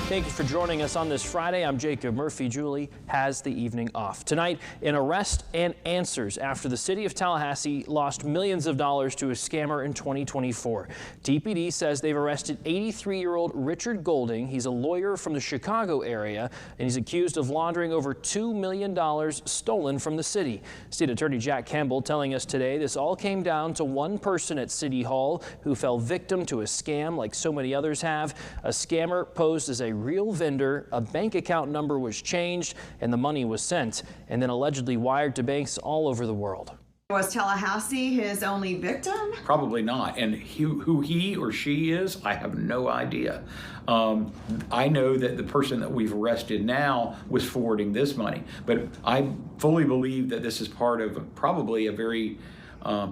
Thank you for joining us on this Friday. I'm Jacob Murphy. Julie has the evening off. Tonight, an arrest and answers after the city of Tallahassee lost millions of dollars to a scammer in 2024. TPD says they've arrested 83-year-old Richard Golding. He's a lawyer from the Chicago area, and he's accused of laundering over $2 million stolen from the city. State Attorney Jack Campbell telling us today this all came down to one person at City Hall who fell victim to a scam like so many others have. A scammer posed as a real vendor, a bank account number was changed, and the money was sent, and then allegedly wired to banks all over the world. Was Tallahassee his only victim? Probably not. And who he or she is, I have no idea. I know that the person that we've arrested now was forwarding this money, but I fully believe that this is part of probably a very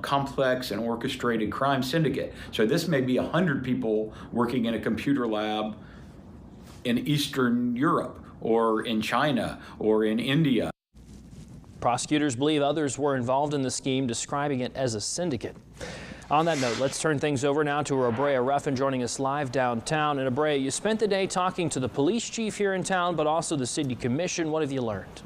complex and orchestrated crime syndicate. So this may be 100 people working in a computer lab in Eastern Europe or in China or in India. Prosecutors believe others were involved in the scheme, describing it as a syndicate. On that note, let's turn things over now to Abrea Ruffin joining us live downtown. And Abrea, you spent the day talking to the police chief here in town, but also the city commission. What have you learned?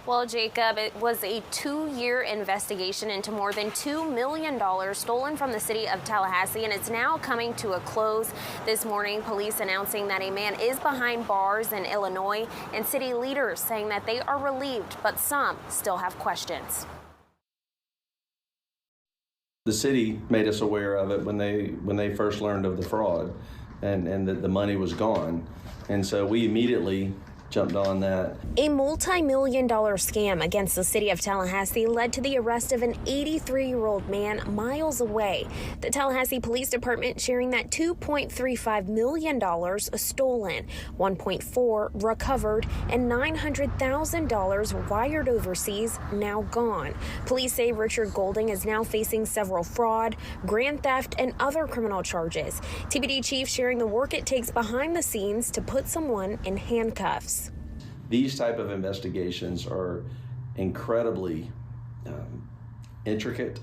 Well, Jacob, it was a 2-year investigation into more than $2 million stolen from the city of Tallahassee, and it's now coming to a close. This morning, police announcing that a man is behind bars in Illinois, and city leaders saying that they are relieved, but some still have questions. The city made us aware of it when they first learned of the fraud and that the money was gone, and so we immediately jumped on that. A multi-million-dollar scam against the city of Tallahassee led to the arrest of an 83-year-old man miles away. The Tallahassee Police Department sharing that $2.35 million stolen, $1.4 recovered, and $900,000 wired overseas now gone. Police say Richard Golding is now facing several fraud, grand theft, and other criminal charges. TPD chief sharing the work it takes behind the scenes to put someone in handcuffs. These type of investigations are incredibly intricate.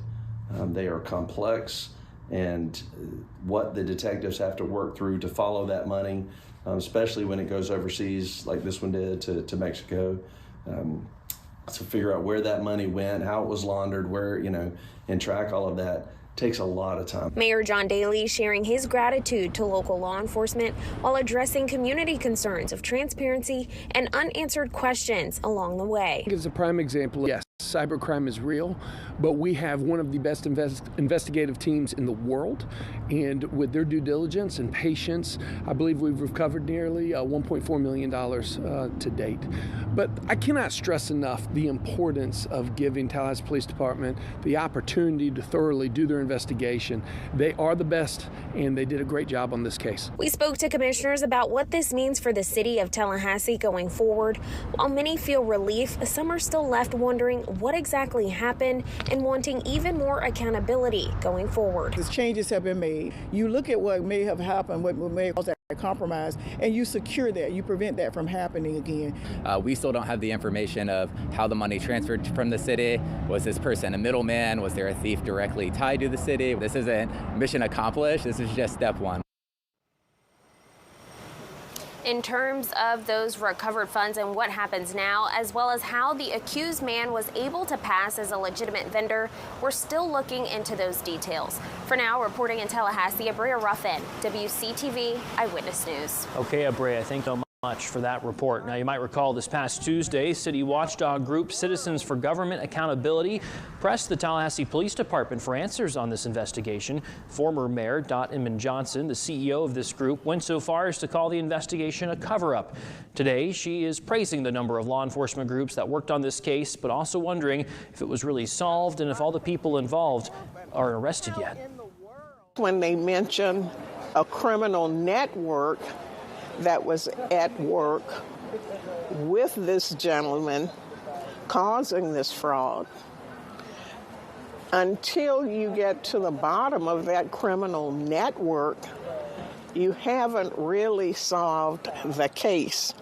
They are complex, and what the detectives have to work through to follow that money, especially when it goes overseas like this one did to Mexico, to figure out where that money went, how it was laundered, where, and track all of that. Takes a lot of time. Mayor John Daley sharing his gratitude to local law enforcement while addressing community concerns of transparency and unanswered questions along the way. It's a prime example. Yes, cybercrime is real, but we have one of the best investigative teams in the world, and with their due diligence and patience, I believe we've recovered nearly $1.4 million to date. But I cannot stress enough the importance of giving Tallahassee Police Department the opportunity to thoroughly do their investigation. They are the best, and they did a great job on this case. We spoke to commissioners about what this means for the city of Tallahassee going forward. While many feel relief, some are still left wondering what exactly happened and wanting even more accountability going forward. As changes have been made, you look at what may have happened, what may cause that compromise, and you secure that, you prevent that from happening again. We still don't have the information of how the money transferred from the city. Was this person a middleman? Was there a thief directly tied to the city? This isn't mission accomplished. This is just step one. In terms of those recovered funds and what happens now, as well as how the accused man was able to pass as a legitimate vendor, we're still looking into those details. For now, reporting in Tallahassee, Abrea Ruffin, WCTV Eyewitness News. Okay, Abrea, thank you so much for that report. Now, you might recall this past Tuesday, city watchdog group Citizens for Government Accountability pressed the Tallahassee Police Department for answers on this investigation. Former Mayor Dot Inman Johnson, the CEO of this group, went so far as to call the investigation a cover-up. Today, she is praising the number of law enforcement groups that worked on this case, but also wondering if it was really solved and if all the people involved are arrested yet. When they mention a criminal network that was at work with this gentleman causing this fraud, until you get to the bottom of that criminal network, you haven't really solved the case.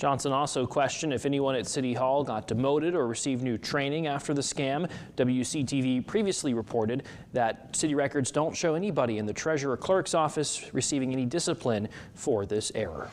Johnson also questioned if anyone at City Hall got demoted or received new training after the scam. WCTV previously reported that city records don't show anybody in the treasurer clerk's office receiving any discipline for this error.